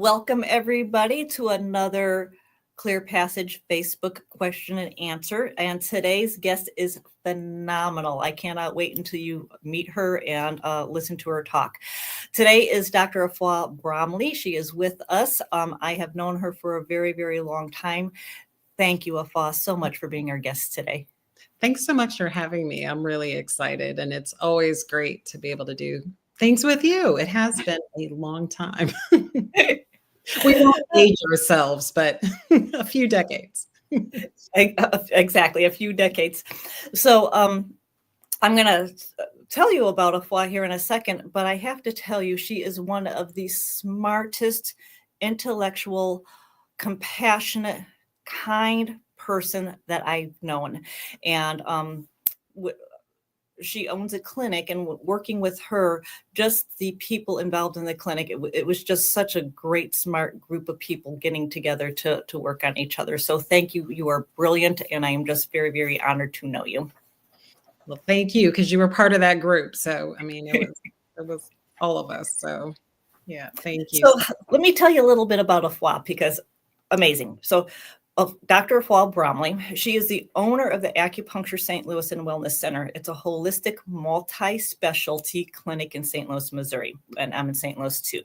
Welcome everybody to another Clear Passage Facebook question and answer. And today's guest is phenomenal. I cannot wait until you meet her and listen to her talk. Today is Dr. Afua Bromley. She is with us. I have known her for a very, very long time. Thank you, Afua, so much for being our guest today. Thanks so much for having me. I'm really excited, and it's always great to be able to do things with you. It has been a long time. We don't age ourselves, but a few decades. Exactly, a few decades. So I'm going to tell you about Afua here in a second, but I have to tell you, she is one of the smartest, intellectual, compassionate, kind person that I've known. And she owns a clinic, and working with her, just the people involved in the clinic, it was just such a great, smart group of people getting together to work on each other. So thank you. You are brilliant. And I am just very, very honored to know you. Well, thank you, because you were part of that group. So, I mean, it was all of us. So, yeah, thank you. So let me tell you a little bit about Afua, because amazing. So of Dr. Afua Bromley. She is the owner of the Acupuncture St. Louis and Wellness Center. It's a holistic multi-specialty clinic in St. Louis, Missouri, and I'm in St. Louis too.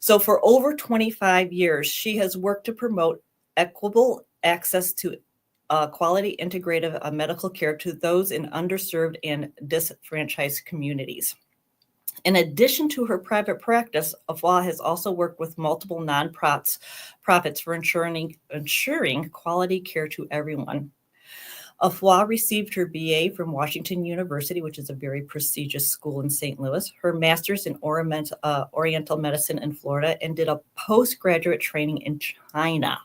So for over 25 years, she has worked to promote equitable access to quality integrative medical care to those in underserved and disenfranchised communities. In addition to her private practice, Afua has also worked with multiple nonprofits for ensuring quality care to everyone. Afua received her BA from Washington University, which is a very prestigious school in St. Louis, her master's in Oriental Medicine in Florida, and did a postgraduate training in China.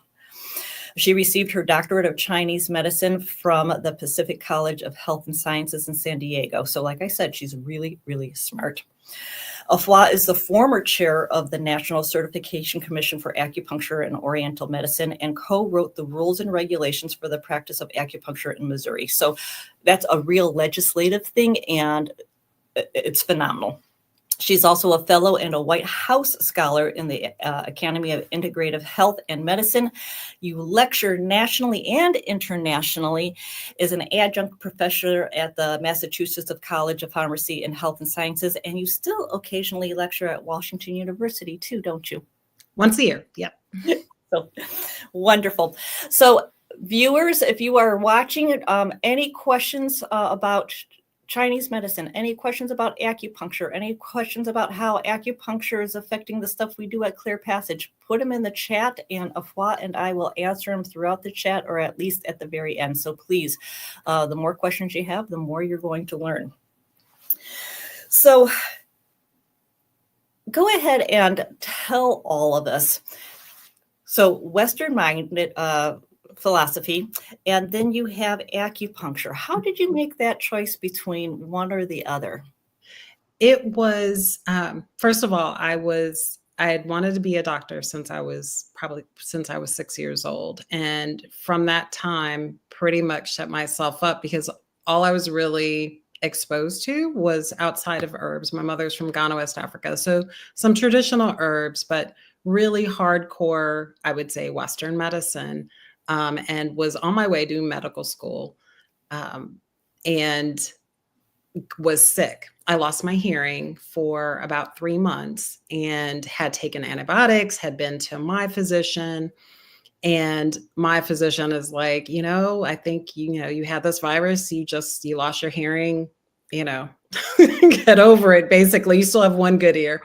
She received her doctorate of Chinese medicine from the Pacific College of Health and Sciences in San Diego. So like I said, she's really, really smart. Afua is the former chair of the National Certification Commission for Acupuncture and Oriental Medicine and co-wrote the rules and regulations for the practice of acupuncture in Missouri. So that's a real legislative thing, and it's phenomenal. She's also a fellow and a White House scholar in the Academy of Integrative Health and Medicine. You lecture nationally and internationally, is an adjunct professor at the Massachusetts College of Pharmacy and Health and Sciences, and you still occasionally lecture at Washington University too, don't you? Once a year, yep. So wonderful. So viewers, if you are watching, any questions about Chinese medicine, any questions about acupuncture, any questions about how acupuncture is affecting the stuff we do at Clear Passage, put them in the chat, and Afua and I will answer them throughout the chat, or at least at the very end. So please, the more questions you have, the more you're going to learn. So go ahead and tell all of us. So Western-minded philosophy, and then you have acupuncture. How did you make that choice between one or the other? It was, first of all, I had wanted to be a doctor since I was 6 years old. And from that time, pretty much set myself up, because all I was really exposed to was outside of herbs. My mother's from Ghana, West Africa. So some traditional herbs, but really hardcore, I would say, Western medicine. And was on my way to medical school, and was sick. I lost my hearing for about 3 months and had taken antibiotics, had been to my physician, and my physician is like, I think, you had this virus, you lost your hearing, get over it. Basically, you still have one good ear.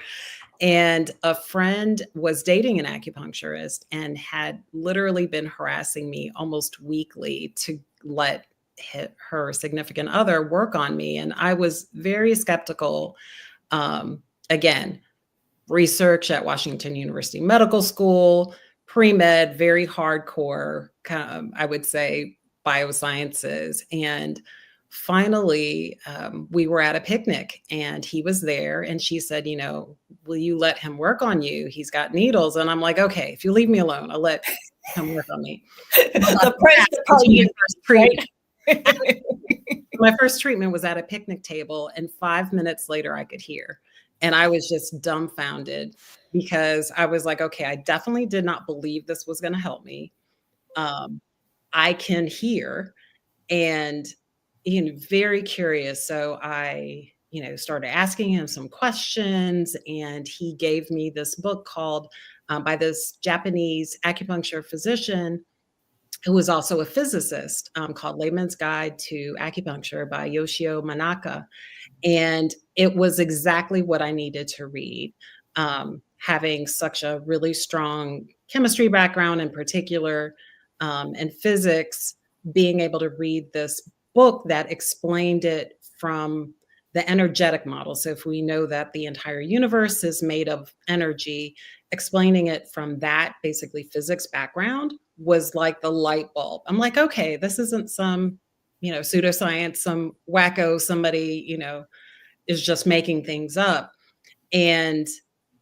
And a friend was dating an acupuncturist and had literally been harassing me almost weekly to let her significant other work on me. And I was very skeptical. Again, research at Washington University Medical School, pre-med, very hardcore, I would say, biosciences. And finally, we were at a picnic and he was there, and she said, will you let him work on you? He's got needles. And I'm like, okay, if you leave me alone, I'll let him work on me. The price of party, right? My first treatment was at a picnic table, and 5 minutes later I could hear. And I was just dumbfounded because I was like, okay, I definitely did not believe this was going to help me. Um, I can hear, and very curious. So I, started asking him some questions, and he gave me this book called by this Japanese acupuncture physician who was also a physicist, called Layman's Guide to Acupuncture by Yoshio Manaka. And it was exactly what I needed to read. Having such a really strong chemistry background in particular, and physics, being able to read this book that explained it from the energetic model. So if we know that the entire universe is made of energy, explaining it from that basically physics background was like the light bulb. I'm like, okay, this isn't some, pseudoscience, some wacko, somebody, is just making things up. And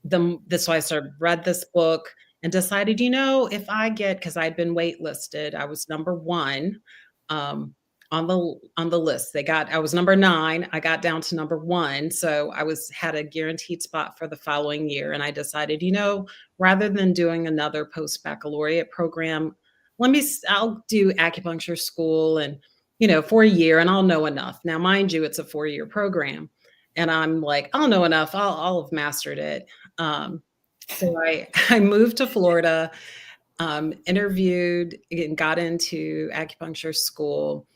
so I read this book and decided, if I get, because I'd been waitlisted, I was number one, on the list. I was number 9. I got down to number 1. So I had a guaranteed spot for the following year. And I decided, rather than doing another post-baccalaureate program, I'll do acupuncture school and, for a year, and I'll know enough. Now, mind you, it's a 4-year program. And I'm like, I'll know enough. I'll have mastered it. So I moved to Florida, interviewed and got into acupuncture school.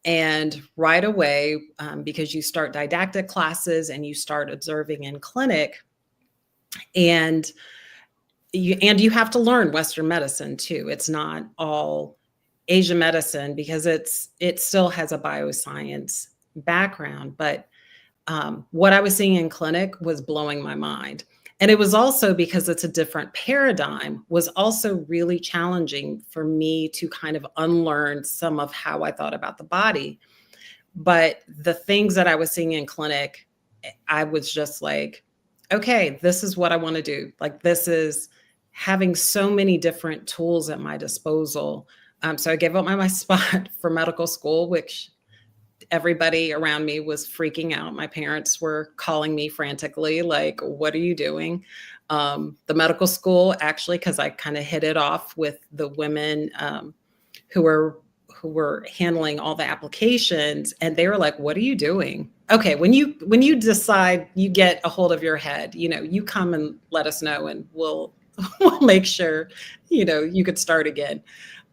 And right away, because you start didactic classes and you start observing in clinic, and you have to learn Western medicine too. It's not all Asian medicine because it still has a bioscience background. But what I was seeing in clinic was blowing my mind. And it was also because it's a different paradigm, was also really challenging for me to kind of unlearn some of how I thought about the body. But the things that I was seeing in clinic, I was just like, okay, this is what I want to do. Like, this is having so many different tools at my disposal. So I gave up my spot for medical school, which everybody around me was freaking out. My parents were calling me frantically, like, what are you doing? The medical school, actually, because I kind of hit it off with the women who were handling all the applications, and they were like, what are you doing? Okay, when you decide you get a hold of your head, you come and let us know, and we'll make sure, you could start again.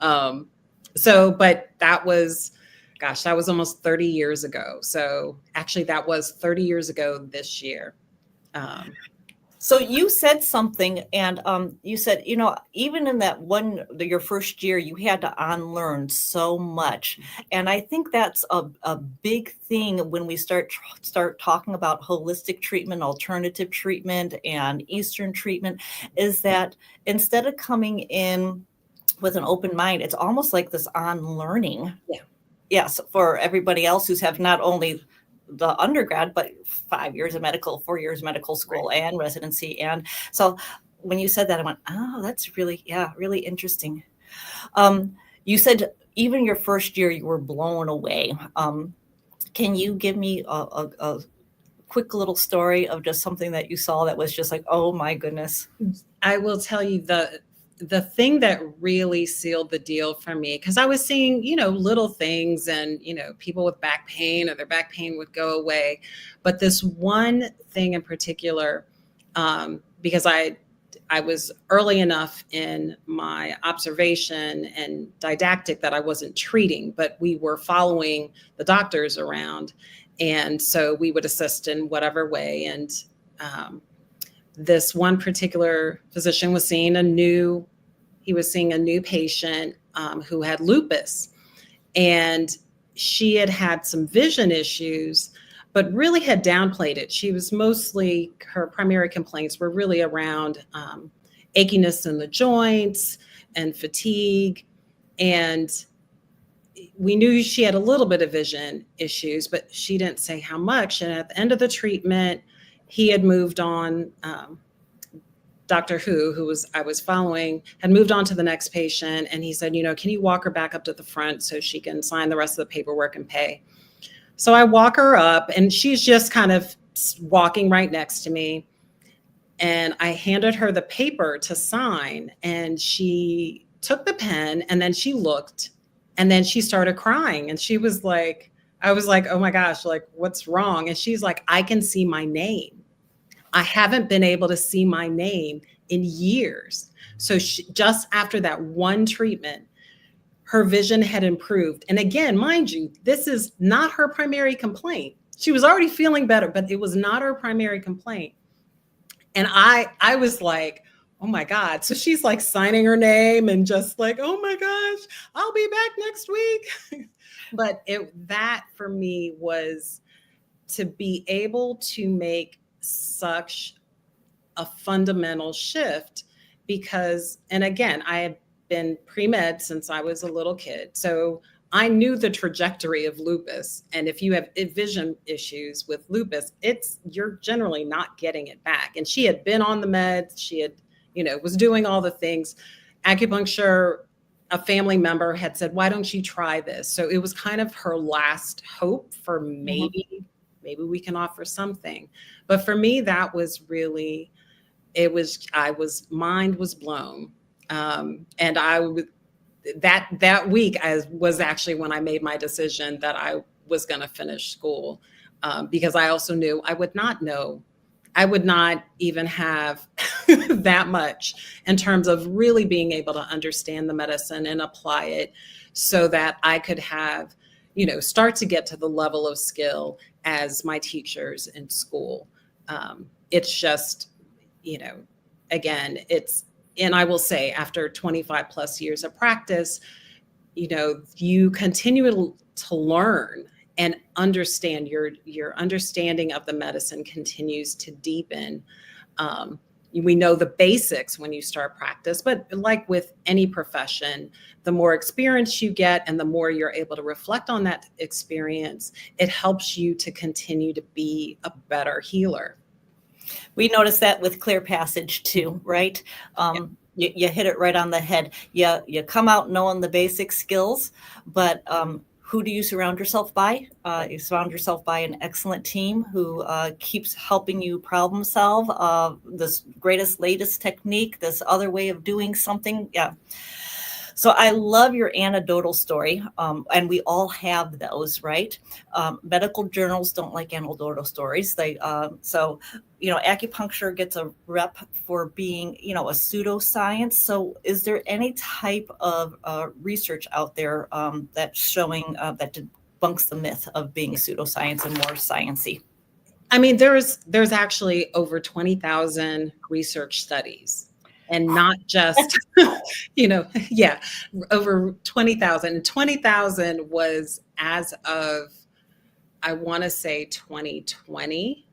But that was, gosh, that was almost 30 years ago. So actually that was 30 years ago this year. So you said something, and you said, even in your first year, you had to unlearn so much. And I think that's a big thing when we start talking about holistic treatment, alternative treatment, and Eastern treatment, is that instead of coming in with an open mind, it's almost like this unlearning. Yeah. Yes, for everybody else who's have not only the undergrad, but 5 years of medical, 4 years of medical school, right, and residency. And so when you said that, I went, oh, that's really interesting. You said even your first year, you were blown away. Can you give me a quick little story of just something that you saw that was just like, oh my goodness? I will tell you the thing that really sealed the deal for me, because I was seeing, little things, and, people with back pain, or their back pain would go away. But this one thing in particular, because I was early enough in my observation and didactic that I wasn't treating, but we were following the doctors around. And so we would assist in whatever way. And this one particular physician was seeing a new patient who had lupus, and she had some vision issues, but really had downplayed it. Her primary complaints were really around achiness in the joints and fatigue. And we knew she had a little bit of vision issues, but she didn't say how much. And at the end of the treatment, he had moved on. Dr. who I was following, had moved on to the next patient. And he said, can you walk her back up to the front so she can sign the rest of the paperwork and pay? So I walk her up, and she's just kind of walking right next to me. And I handed her the paper to sign, and she took the pen, and then she looked, and then she started crying. And she was like, I was like, oh my gosh, like, what's wrong? And she's like, I can see my name. I haven't been able to see my name in years. So just after that one treatment, her vision had improved. And again, mind you, this is not her primary complaint. She was already feeling better, but it was not her primary complaint. And I was like, oh my God. So she's like signing her name and just like, oh my gosh, I'll be back next week. But that for me was to be able to make such a fundamental shift because, and again, I had been pre-med since I was a little kid. So I knew the trajectory of lupus. And if you have vision issues with lupus, you're generally not getting it back. And she had been on the meds. She had, was doing all the things. Acupuncture, a family member had said, why don't you try this? So it was kind of her last hope for maybe we can offer something. But for me, that was really, mind was blown. And that week was actually when I made my decision that I was going to finish school, because I also knew I would not even have that much in terms of really being able to understand the medicine and apply it so that I could have, start to get to the level of skill as my teachers in school. It's just, again, and I will say after 25 plus years of practice, you continue to learn and understand your understanding of the medicine continues to deepen. We know the basics when you start practice, but like with any profession, the more experience you get and the more you're able to reflect on that experience, it helps you to continue to be a better healer. We noticed that with Clear Passage too, right? You hit it right on the head. You come out knowing the basic skills, but who do you surround yourself by? You surround yourself by an excellent team who keeps helping you problem solve this latest technique, this other way of doing something. Yeah. So I love your anecdotal story, and we all have those, right? Medical journals don't like anecdotal stories. Acupuncture gets a rep for being, a pseudoscience. So is there any type of research out there that's showing that debunks the myth of being pseudoscience and more sciencey? I mean, there's actually over 20,000 research studies. And not just, over 20,000. And 20,000 was as of, I want to say 2020.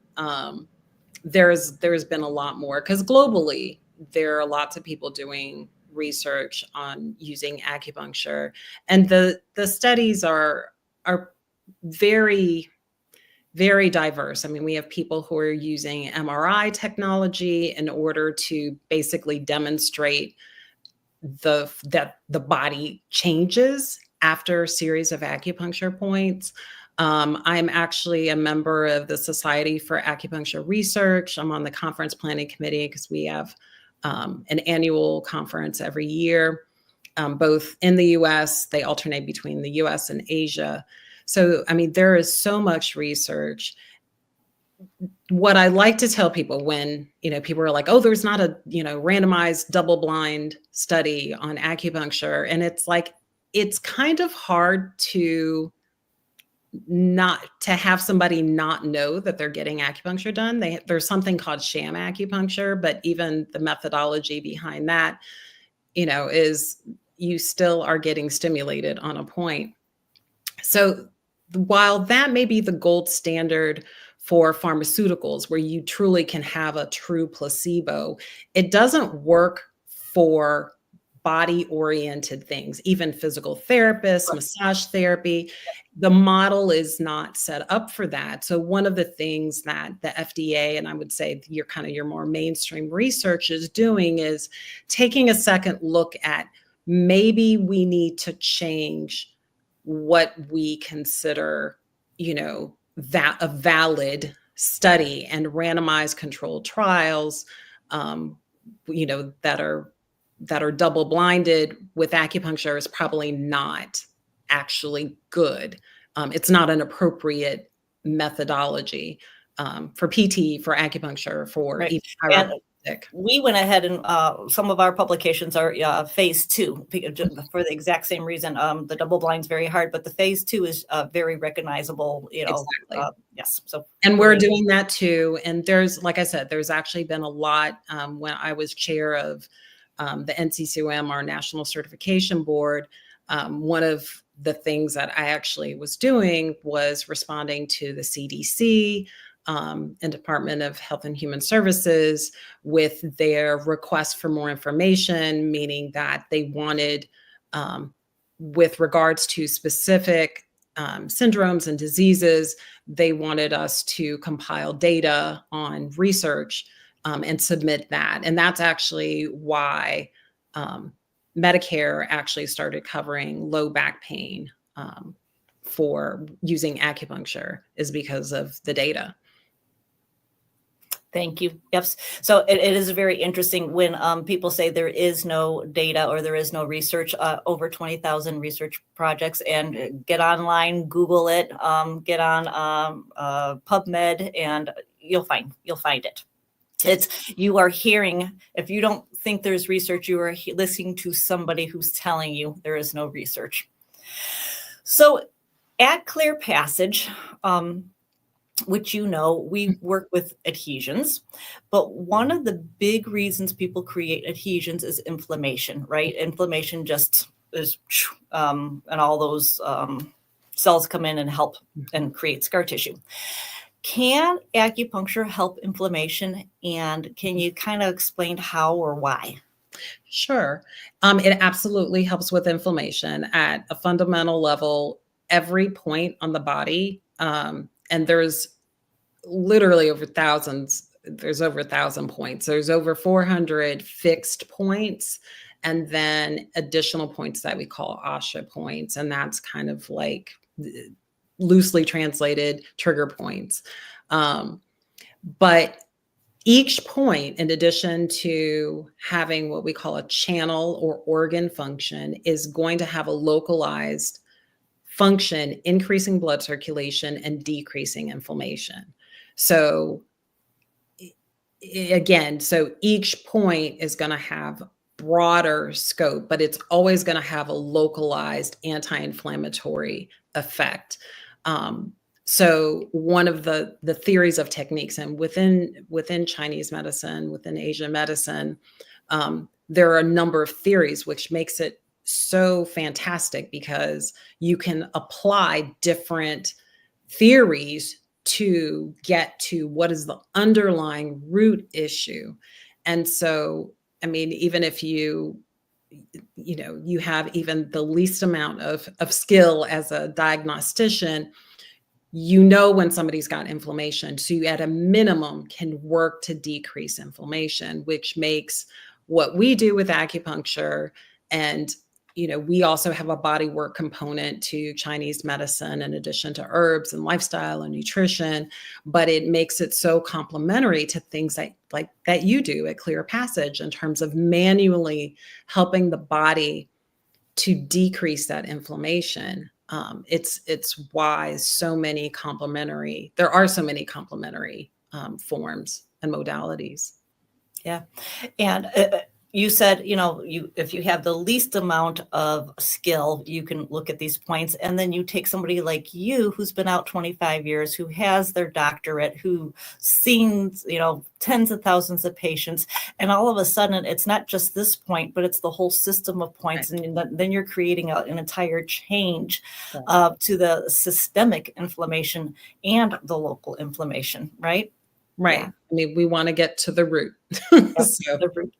There's been a lot more because globally, there are lots of people doing research on using acupuncture. And the studies are very, very diverse. I mean, we have people who are using MRI technology in order to basically demonstrate that the body changes after a series of acupuncture points. I'm actually a member of the Society for Acupuncture Research. I'm on the conference planning committee because we have an annual conference every year, both in the US. They alternate between the US and Asia. So, I mean, there is so much research. What I like to tell people when, people are like, oh, there's not a, randomized double-blind study on acupuncture. And it's like, it's kind of hard to have somebody not know that they're getting acupuncture done. There's something called sham acupuncture, but even the methodology behind that, is you still are getting stimulated on a point. So while that may be the gold standard for pharmaceuticals, where you truly can have a true placebo, it doesn't work for body-oriented things, even physical therapists, massage therapy. The model is not set up for that. So one of the things that the FDA, and I would say your more mainstream research is doing, is taking a second look at maybe we need to change what we consider, that a valid study and randomized controlled trials, that are double blinded with acupuncture is probably not actually good. It's not an appropriate methodology for PT, for acupuncture, for Right. even And chiropractic. we went ahead and some of our publications are phase 2 for the exact same reason. The double blind is very hard, but the phase 2 is very recognizable, Exactly. yes. So, And we're doing that too. And there's, like I said, there's actually been a lot when I was chair of the NCCOM, our National Certification Board. One of the things that I actually was doing was responding to the CDC and Department of Health and Human Services with their request for more information, meaning that they wanted, with regards to specific syndromes and diseases, they wanted us to compile data on research and submit that. And that's actually why Medicare actually started covering low back pain for using acupuncture, is because of the data. Thank you. Yes. So it is very interesting when people say there is no data or there is no research. Over 20,000 research projects, and get online, Google it, get on PubMed, and you'll find it. You are hearing. If you don't think there's research, you are listening to somebody who's telling you there is no research. So at Clear Passage, which we work with adhesions, but one of the big reasons people create adhesions is inflammation, right? Inflammation just is, and all those cells come in and help and create scar tissue. Can acupuncture help inflammation? And can you kind of explain how or why? Sure. It absolutely helps with inflammation at a fundamental level, every point on the body. And there's literally over thousands. There's over 1,000 points. There's over 400 fixed points, and then additional points that we call asha points. And that's kind of like loosely translated trigger points. But each point, in addition to having what we call a channel or organ function, is going to have a localized function, increasing blood circulation and decreasing inflammation. So again, so each point is going to have broader scope, but it's always going to have a localized anti-inflammatory effect. So one of the theories of techniques, and within Chinese medicine, within Asian medicine, there are a number of theories, which makes it so fantastic because you can apply different theories to get to what is the underlying root issue. And so, I mean, even if you have even the least amount of skill as a diagnostician, when somebody's got inflammation. So you at a minimum can work to decrease inflammation, which makes what we do with acupuncture, and we also have a body work component to Chinese medicine in addition to herbs and lifestyle and nutrition, but it makes it so complementary to things that you do at Clear Passage in terms of manually helping the body to decrease that inflammation. It's why there are so many complementary forms and modalities. Yeah. And you said, if you have the least amount of skill, you can look at these points. And then you take somebody like you, who's been out 25 years, who has their doctorate, who's seen, tens of thousands of patients. And all of a sudden, it's not just this point, but it's the whole system of points. Right. And then you're creating an entire change to the systemic inflammation and the local inflammation, right? Right. Yeah. I mean, we want to get to the root. The root.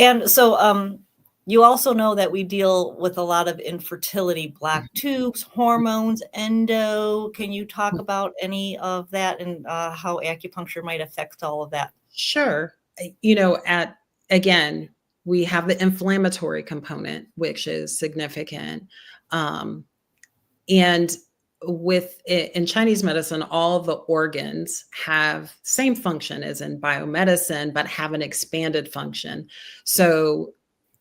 And so you also know that we deal with a lot of infertility, black tubes, hormones, endo. Can you talk about any of that and how acupuncture might affect all of that? Sure. Again, we have the inflammatory component, which is significant. And in Chinese medicine, all the organs have same function as in biomedicine, but have an expanded function. So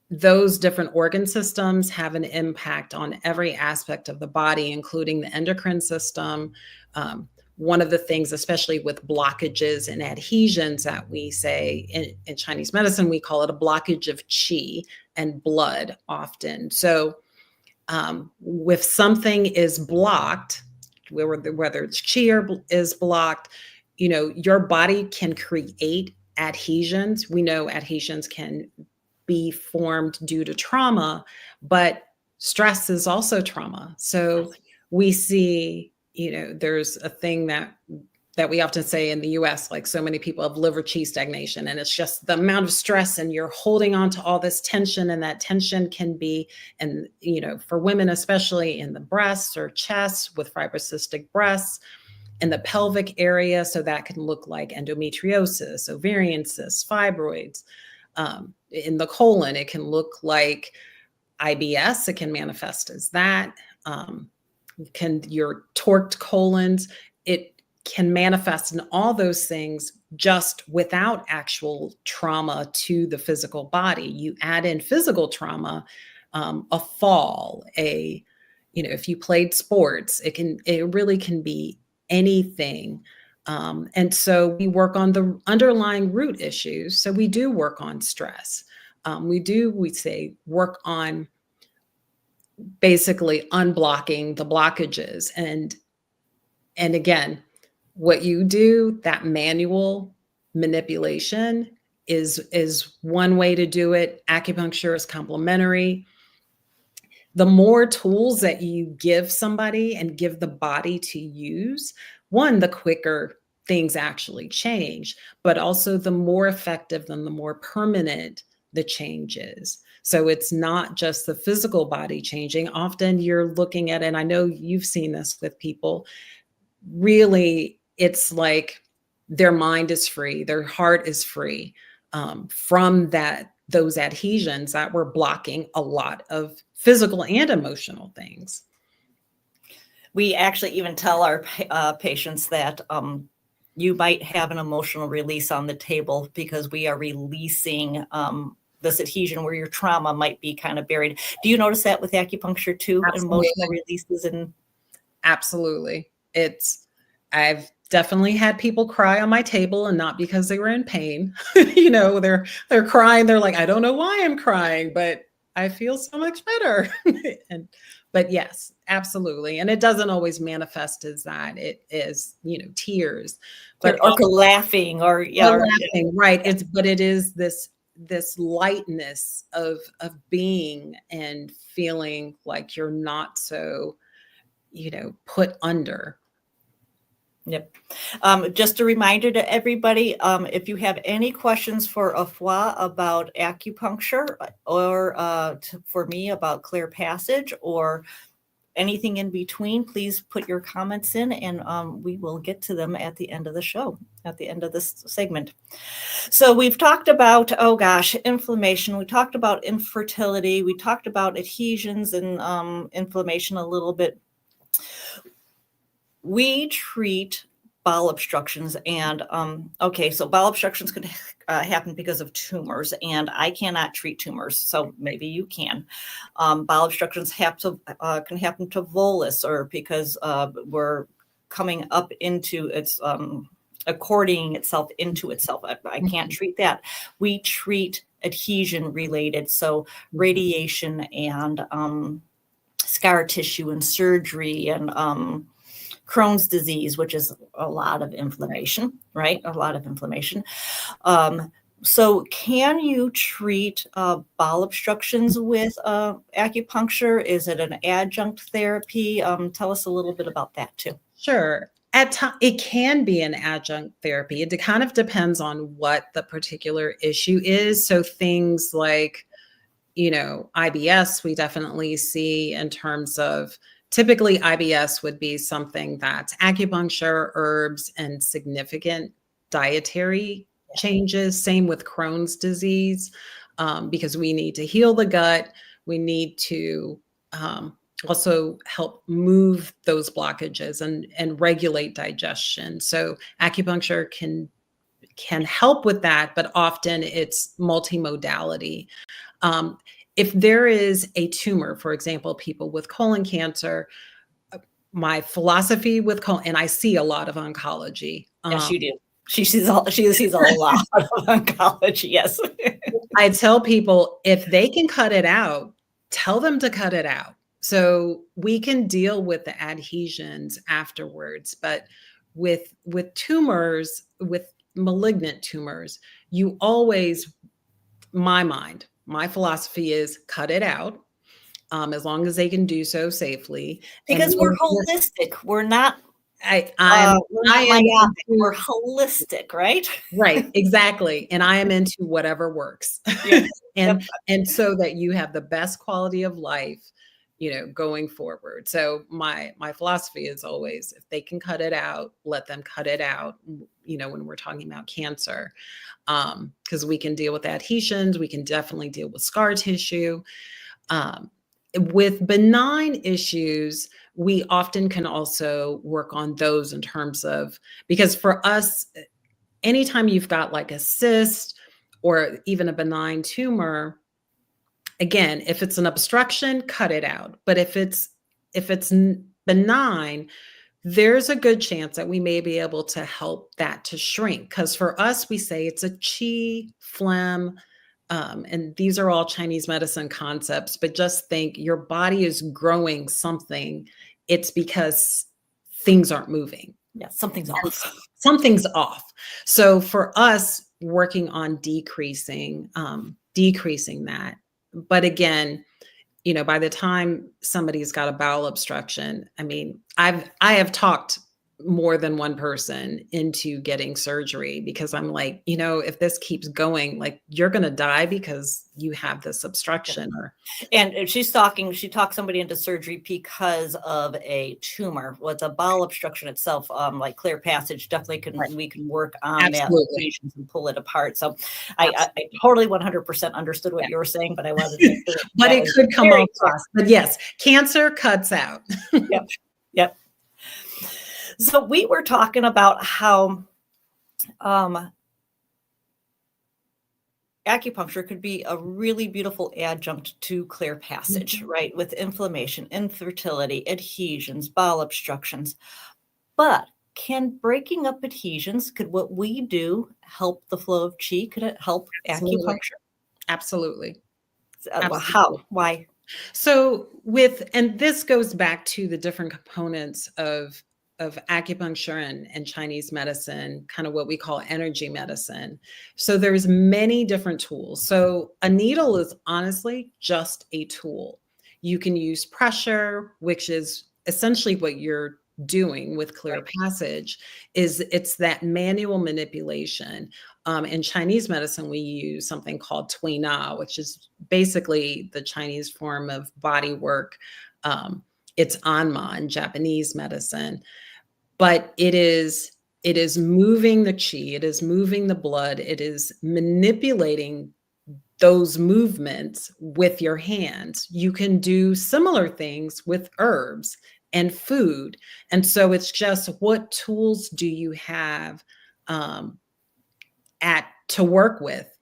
those different organ systems have an impact on every aspect of the body, including the endocrine system. One of the things, especially with blockages and adhesions that we say in Chinese medicine, we call it a blockage of qi and blood often. So if something is blocked, whether it's qi or is blocked, your body can create adhesions. We know adhesions can be formed due to trauma, but stress is also trauma. So we see, there's a thing that we often say in the US, like so many people have liver qi stagnation, and it's just the amount of stress and you're holding on to all this tension, and that tension can be, and for women, especially in the breasts or chest with fibrocystic breasts, in the pelvic area. So that can look like endometriosis, ovarian cysts, fibroids. In the colon, it can look like IBS. It can manifest as that. Your torqued colons, it can manifest in all those things just without actual trauma to the physical body. You add in physical trauma, a fall, if you played sports, it really can be anything. And so we work on the underlying root issues. So we do work on stress. We work on basically unblocking the blockages. And again, what you do, that manual manipulation is one way to do it. Acupuncture is complementary. The more tools that you give somebody and give the body to use, one, the quicker things actually change, but also the more effective and the more permanent the change is. So it's not just the physical body changing. Often you're looking at, and I know you've seen this with people, really, it's like their mind is free, their heart is free from those adhesions that were blocking a lot of physical and emotional things. We actually even tell our patients that you might have an emotional release on the table because we are releasing this adhesion where your trauma might be kind of buried. Do you notice that with acupuncture too? Absolutely. Emotional releases and Absolutely. I've definitely had people cry on my table, and not because they were in pain. They're crying. They're like, I don't know why I'm crying, but I feel so much better. But yes, absolutely. And it doesn't always manifest as that. It is, tears, but or laughing or laughing, right. But it is this lightness of being and feeling like you're not so, put under. Yep. Just a reminder to everybody, if you have any questions for Afua about acupuncture or for me about clear passage or anything in between, please put your comments in and we will get to them at the end of the show, at the end of this segment. So we've talked about, inflammation. We talked about infertility. We talked about adhesions and inflammation a little bit. We treat bowel obstructions and so bowel obstructions could happen because of tumors, and I cannot treat tumors, so maybe you can. Bowel obstructions can happen to volus, or because we're coming up into its accordioning itself into itself. I can't treat that. We treat adhesion related, so radiation and scar tissue and surgery and Crohn's disease, which is a lot of inflammation, right? A lot of inflammation. So can you treat bowel obstructions with acupuncture? Is it an adjunct therapy? Tell us a little bit about that too. Sure. It can be an adjunct therapy. It kind of depends on what the particular issue is. So things like, IBS, we definitely see in terms of, typically IBS would be something that's acupuncture, herbs, and significant dietary changes. Same with Crohn's disease, because we need to heal the gut. We need to also help move those blockages and regulate digestion. So acupuncture can help with that, but often it's multimodality. Um, if there is a tumor, for example, people with colon cancer, my philosophy with colon, and I see a lot of oncology. Yes, you do. She sees a lot of oncology. Yes. I tell people if they can cut it out, tell them to cut it out. So we can deal with the adhesions afterwards. But with tumors, with malignant tumors, you always, my philosophy is cut it out, as long as they can do so safely. Because we're holistic. We're not I am myopic. We're holistic, right? Right, exactly. And I am into whatever works. Yeah. and so that you have the best quality of life, going forward. So my philosophy is always, if they can cut it out, let them cut it out, when we're talking about cancer. Because we can deal with adhesions, we can definitely deal with scar tissue. With benign issues, we often can also work on those in terms of, because for us, anytime you've got like a cyst or even a benign tumor, again, if it's an obstruction, cut it out. But if it's benign, there's a good chance that we may be able to help that to shrink. Because for us, we say it's a qi, phlegm, and these are all Chinese medicine concepts, but just think your body is growing something. It's because things aren't moving. Yeah, something's off. Something's off. So for us, working on decreasing that. But again, by the time somebody's got a bowel obstruction, I mean, I have talked more than one person into getting surgery, because I'm like, if this keeps going, like, you're going to die because you have this obstruction. And she talked somebody into surgery because of a tumor. With a bowel obstruction itself, like clear passage, definitely we can work on Absolutely. that and pull it apart. So I totally 100% understood what you were saying, but I wanted to make sure but it could come across. But yes, cancer cuts out. Yep. So we were talking about how acupuncture could be a really beautiful adjunct to clear passage, right? With inflammation, infertility, adhesions, bowel obstructions. But can breaking up adhesions, could what we do help the flow of qi? Could it help acupuncture? Absolutely. Well, how? Why? So and this goes back to the different components of acupuncture and Chinese medicine, kind of what we call energy medicine. So there's many different tools. So a needle is honestly just a tool. You can use pressure, which is essentially what you're doing with clear passage. It's that manual manipulation. In Chinese medicine, we use something called Tui Na, which is basically the Chinese form of body work. It's Anma in Japanese medicine. But it is moving the qi, it is moving the blood, it is manipulating those movements with your hands. You can do similar things with herbs and food. And so it's just, what tools do you have to work with?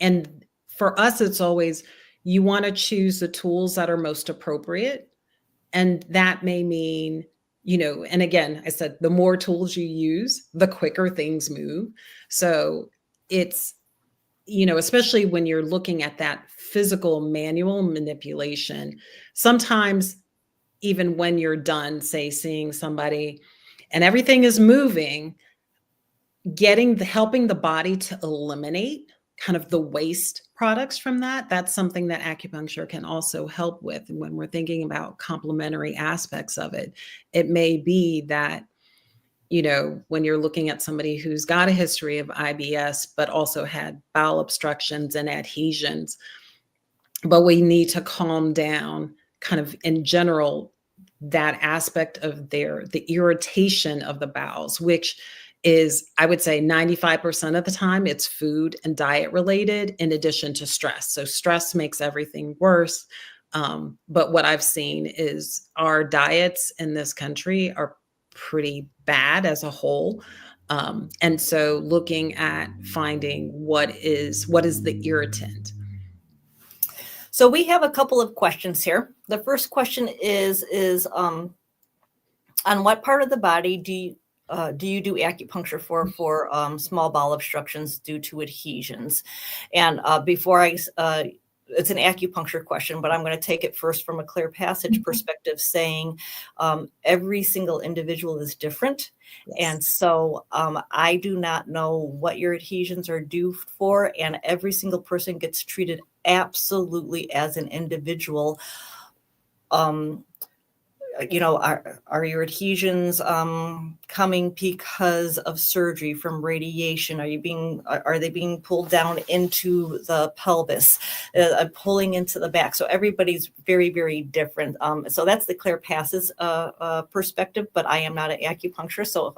And for us, it's always, you want to choose the tools that are most appropriate. And that may mean, and again, I said, the more tools you use, the quicker things move. So it's, especially when you're looking at that physical manual manipulation, sometimes even when you're done, say, seeing somebody and everything is moving, helping the body to eliminate kind of the waste products from that's something that acupuncture can also help with. When we're thinking about complementary aspects of it, it may be that, when you're looking at somebody who's got a history of IBS, but also had bowel obstructions and adhesions, but we need to calm down kind of in general, that aspect of the irritation of the bowels, which is, I would say 95% of the time, it's food and diet related, in addition to stress. So stress makes everything worse. But what I've seen is our diets in this country are pretty bad as a whole. And so looking at finding what is the irritant. So we have a couple of questions here. The first question is on what part of the body do you do acupuncture for small bowel obstructions due to adhesions? And it's an acupuncture question, but I'm going to take it first from a clear passage perspective, saying every single individual is different. Yes. And so I do not know what your adhesions are due for, and every single person gets treated absolutely as an individual. Are your adhesions coming because of surgery, from radiation? Are they being pulled down into the pelvis, pulling into the back? So everybody's very, very different. So that's the clear passes perspective, but I am not an acupuncturist. So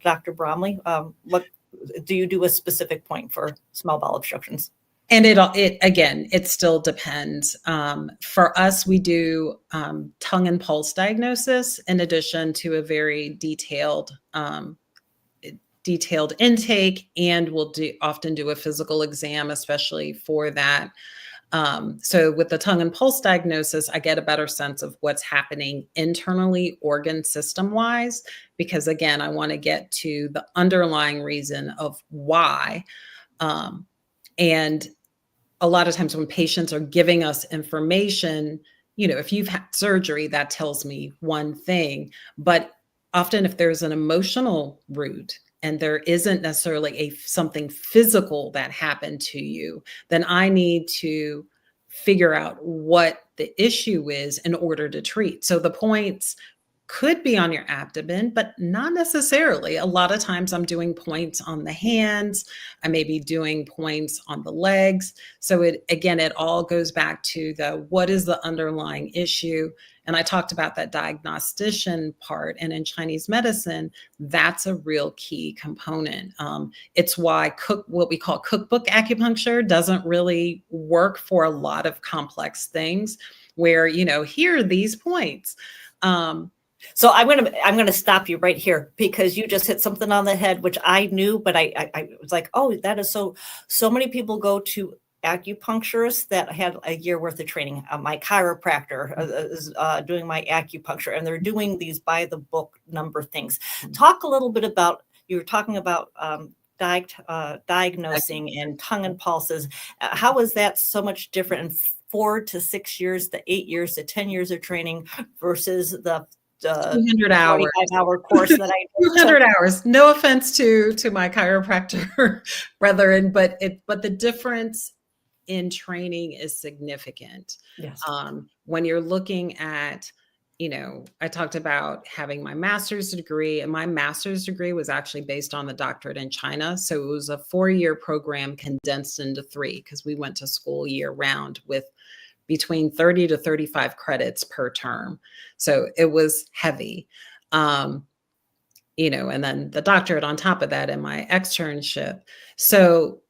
Dr. Bromley, what do you do a specific point for small bowel obstructions? And it still depends. For us, we do tongue and pulse diagnosis in addition to a very detailed intake, and we'll often do a physical exam, especially for that. So with the tongue and pulse diagnosis, I get a better sense of what's happening internally, organ system wise, because again, I want to get to the underlying reason of why. And a lot of times when patients are giving us information, if you've had surgery, that tells me one thing, but often if there's an emotional root and there isn't necessarily something physical that happened to you, then I need to figure out what the issue is in order to treat. So the points could be on your abdomen, but not necessarily. A lot of times I'm doing points on the hands. I may be doing points on the legs. So it all goes back to what is the underlying issue? And I talked about that diagnostician part. And in Chinese medicine, that's a real key component. It's why what we call cookbook acupuncture doesn't really work for a lot of complex things where, here are these points. So I'm gonna stop you right here, because you just hit something on the head, which I knew, but I was like, oh, that is so many people go to acupuncturists that had a year worth of training. My chiropractor is doing my acupuncture, and they're doing these by the book number things. Talk a little bit about, you were talking about diagnosing and tongue and pulses. How is that so much different in 4 to 6 years, the 8 years, the 10 years of training versus the 200 hours 45-hour course that I did? 200 hours. No offense to my chiropractor brethren, but the difference in training is significant. Yes. When you're looking at, I talked about having my master's degree, and my master's degree was actually based on the doctorate in China. So it was a 4-year program condensed into 3, because we went to school year round with between 30 to 35 credits per term. So it was heavy, and then the doctorate on top of that and my externship. So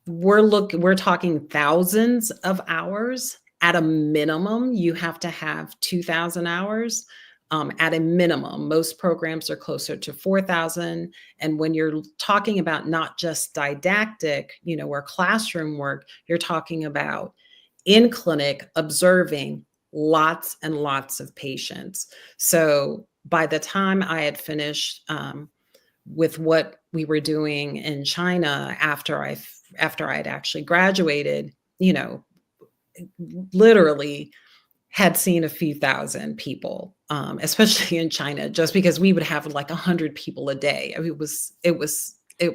we're talking thousands of hours. At a minimum, you have to have 2,000 hours. At a minimum, most programs are closer to 4,000. And when you're talking about not just didactic, or classroom work, you're talking about in clinic observing lots and lots of patients. So by the time I had finished with what we were doing in China, after I'd actually graduated, literally had seen a few thousand people, especially in China, just because we would have like 100 people a day. I mean, it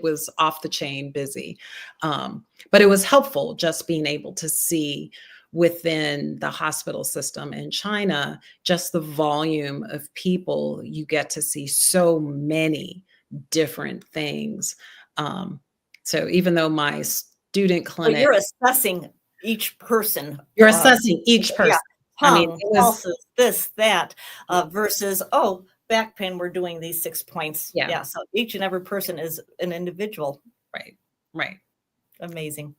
was off the chain busy. But it was helpful just being able to see within the hospital system in China, just the volume of people. You get to see so many different things. So even though my student clinic— So you're assessing each person. You're assessing each person. Yeah. Tongue, pulses, this, that, versus, back pain, we're doing these 6 points. Yeah. So each and every person is an individual. Right. Amazing.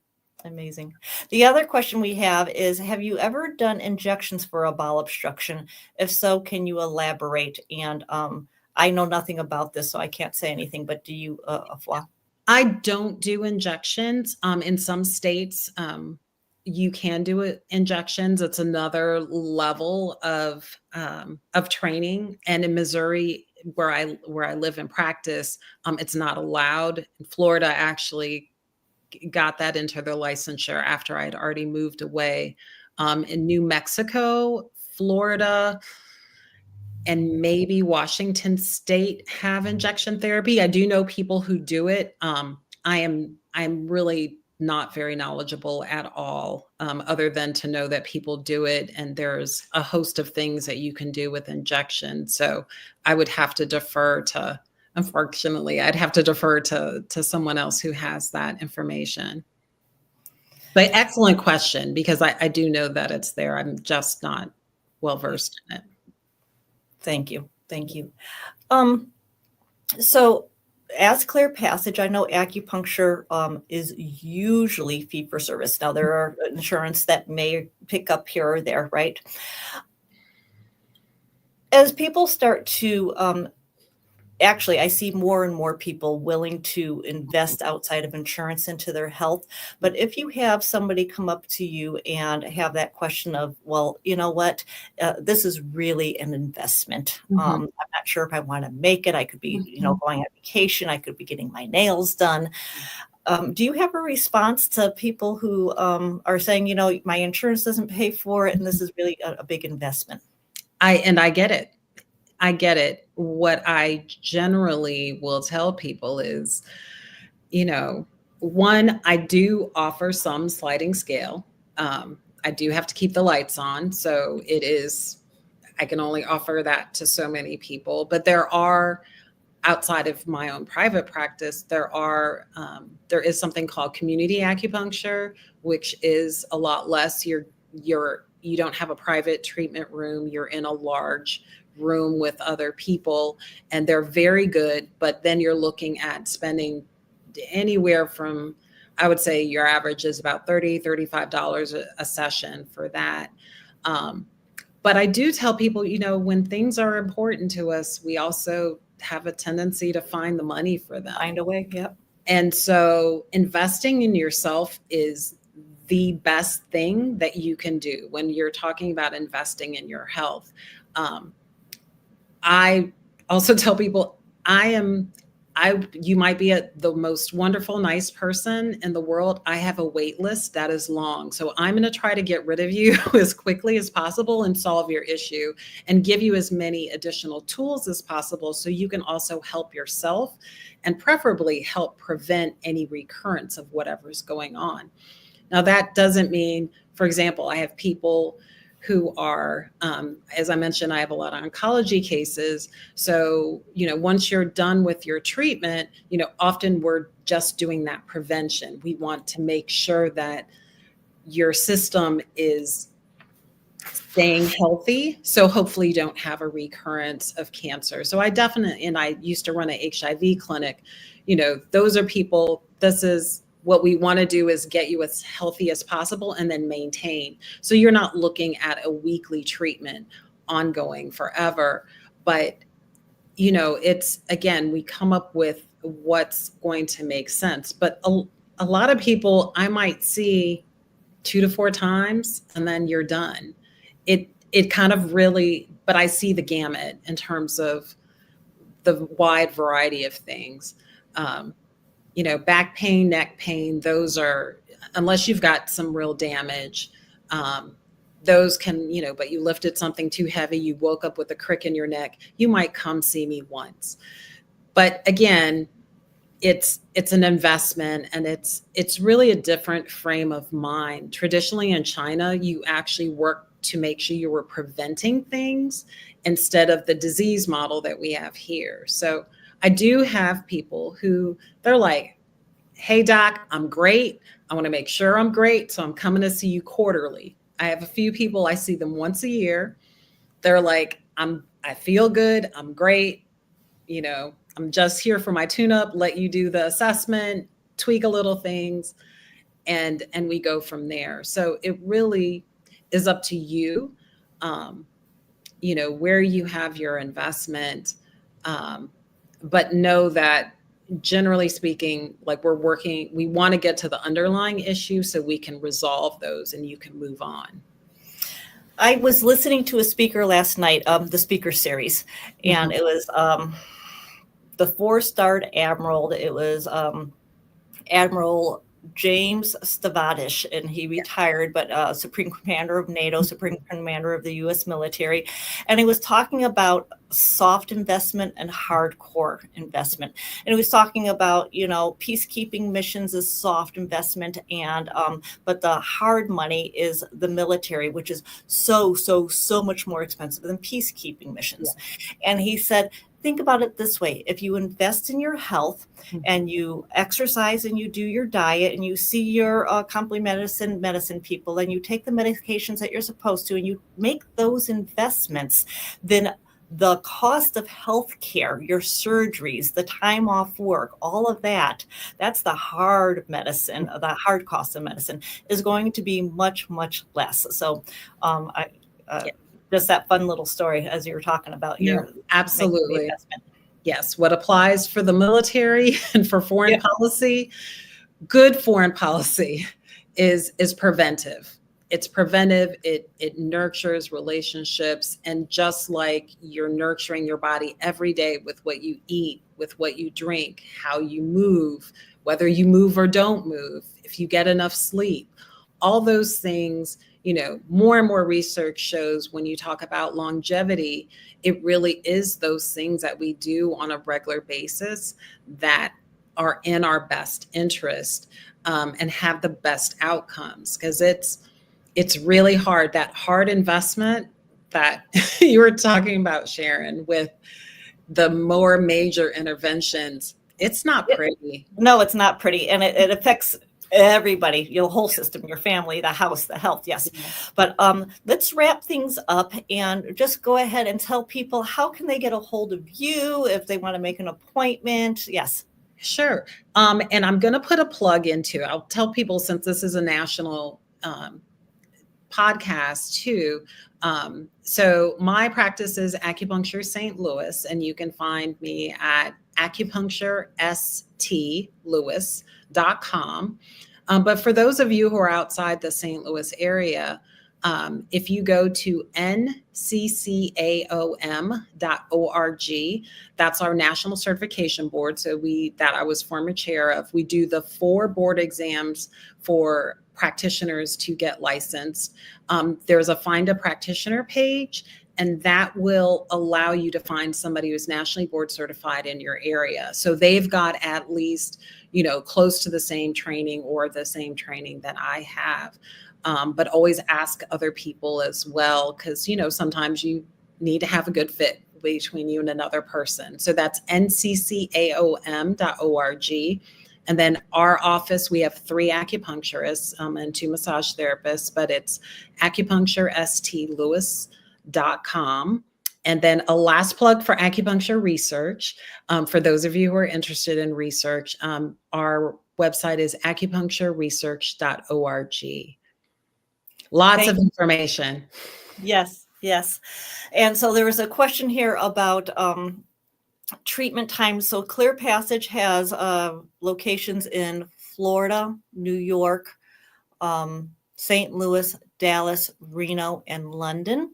Amazing. The other question we have is, have you ever done injections for a bowel obstruction? If so, can you elaborate? And I know nothing about this, so I can't say anything, but do you, Afua? I don't do injections. In some states, you can do injections. It's another level of training. And in Missouri, where I live and practice, it's not allowed. In Florida, actually got that into their licensure after I'd already moved away. In New Mexico, Florida, and maybe Washington State have injection therapy. I do know people who do it. I'm really not very knowledgeable at all, other than to know that people do it, and there's a host of things that you can do with injection. So I would have to defer to, unfortunately, I'd have to defer to someone else who has that information. But excellent question, because I do know that it's there. I'm just not well versed in it. Thank you. Thank you. So as clear passage, I know acupuncture is usually fee for service. Now, there are insurance that may pick up here or there, right? As people start to actually, I see more and more people willing to invest outside of insurance into their health. But if you have somebody come up to you and have that question of, well, you know what, this is really an investment. I'm not sure if I want to make it. I could be, going on vacation. I could be getting my nails done. Do you have a response to people who are saying, my insurance doesn't pay for it, and this is really a big investment? I get it. I get it. What I generally will tell people is, one, I do offer some sliding scale. I do have to keep the lights on. So I can only offer that to so many people. But there are, outside of my own private practice, there is something called community acupuncture, which is a lot less. You don't have a private treatment room. You're in a large room with other people, and they're very good. But then you're looking at spending anywhere from, I would say your average is about $30, $35 a session for that. But I do tell people, when things are important to us, we also have a tendency to find the money for them. Find a way. Yep. And so investing in yourself is the best thing that you can do when you're talking about investing in your health. I also tell people, you might be the most wonderful, nice person in the world. I have a wait list that is long. So I'm going to try to get rid of you as quickly as possible and solve your issue and give you as many additional tools as possible so you can also help yourself and preferably help prevent any recurrence of whatever's going on. Now, that doesn't mean, for example, I have people who are, as I mentioned, I have a lot of oncology cases. So, once you're done with your treatment, often we're just doing that prevention. We want to make sure that your system is staying healthy. So hopefully you don't have a recurrence of cancer. So I used to run an HIV clinic. Those are people, what we want to do is get you as healthy as possible and then maintain. So you're not looking at a weekly treatment ongoing forever. But, it's, again, we come up with what's going to make sense. But a lot of people I might see 2 to 4 times and then you're done. It kind of really, but I see the gamut in terms of the wide variety of things. Back pain, neck pain, those are, unless you've got some real damage, those can, but you lifted something too heavy, you woke up with a crick in your neck, you might come see me once. But again, it's an investment, and it's really a different frame of mind. Traditionally in China, you actually work to make sure you were preventing things instead of the disease model that we have here. So I do have people who they're like, hey, doc, I'm great. I want to make sure I'm great. So I'm coming to see you quarterly. I have a few people, I see them once a year. They're like, I feel good. I'm great. I'm just here for my tune-up, let you do the assessment, tweak a little things. and we go from there. So it really is up to you, where you have your investment. But know that generally speaking, like we want to get to the underlying issue so we can resolve those and you can move on. I was listening to a speaker last night, the speaker series, and it was the 4-starred admiral. It was Admiral James Stavadish, and he retired, but Supreme Commander of NATO, Supreme Commander of the U.S. military. And he was talking about soft investment and hardcore investment. And he was talking about, peacekeeping missions is soft investment, and but the hard money is the military, which is so much more expensive than peacekeeping missions. Yeah. And he said, think about it this way. If you invest in your health and you exercise and you do your diet and you see your complementary medicine people and you take the medications that you're supposed to and you make those investments, then the cost of health care, your surgeries, the time off work, all of that's the hard medicine, the hard cost of medicine is going to be much, much less. So just that fun little story as you were talking about your absolutely. Yes, what applies for the military and for foreign policy, good foreign policy is preventive. It's preventive, it nurtures relationships, and just like you're nurturing your body every day with what you eat, with what you drink, how you move, whether you move or don't move, if you get enough sleep, all those things. More and more research shows when you talk about longevity, it really is those things that we do on a regular basis that are in our best interest and have the best outcomes. Because it's really hard, that hard investment that you were talking about, Sharon, with the more major interventions. It's not pretty. No, it's not pretty. And it affects everybody, your whole system, your family, the house, the health. Yes. But let's wrap things up and just go ahead and tell people, how can they get a hold of you if they want to make an appointment? Yes. Sure. And I'm going to put a plug into, I'll tell people, since this is a national podcast too. So my practice is Acupuncture St. Louis, and you can find me at acupuncturestlouis.com. But for those of you who are outside the St. Louis area, if you go to nccaom.org, that's our national certification board. So that I was former chair of, we do the 4 board exams for practitioners to get licensed. There's a Find a Practitioner page, and that will allow you to find somebody who's nationally board certified in your area. So they've got at least, close to the same training or the same training that I have. But always ask other people as well, because, sometimes you need to have a good fit between you and another person. So that's nccaom.org. And then our office, we have 3 acupuncturists and 2 massage therapists, but it's acupuncturestlouis.com. And then a last plug for acupuncture research. For those of you who are interested in research, our website is acupunctureresearch.org. Lots of information. Yes. And so there was a question here about treatment time. So Clear Passage has locations in Florida, New York, St. Louis, Dallas, Reno, and London.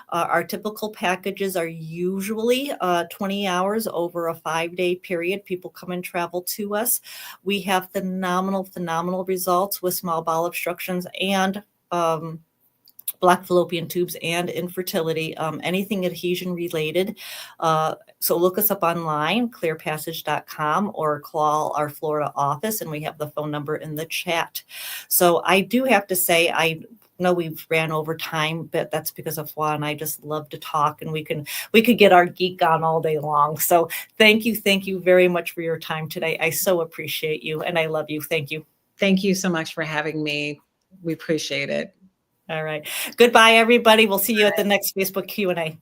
Our typical packages are usually 20 hours over a 5-day period. People come and travel to us. We have phenomenal results with small bowel obstructions and black fallopian tubes and infertility, anything adhesion related. So look us up online, clearpassage.com, or call our Florida office, and we have the phone number in the chat. So I do have to say, I know we've ran over time, but that's because Afua and I just love to talk, and we could get our geek on all day long. So thank you very much for your time today. I so appreciate you, and I love you. Thank you. Thank you so much for having me. We appreciate it. All right. Goodbye, everybody. We'll see you at the next Facebook Q&A.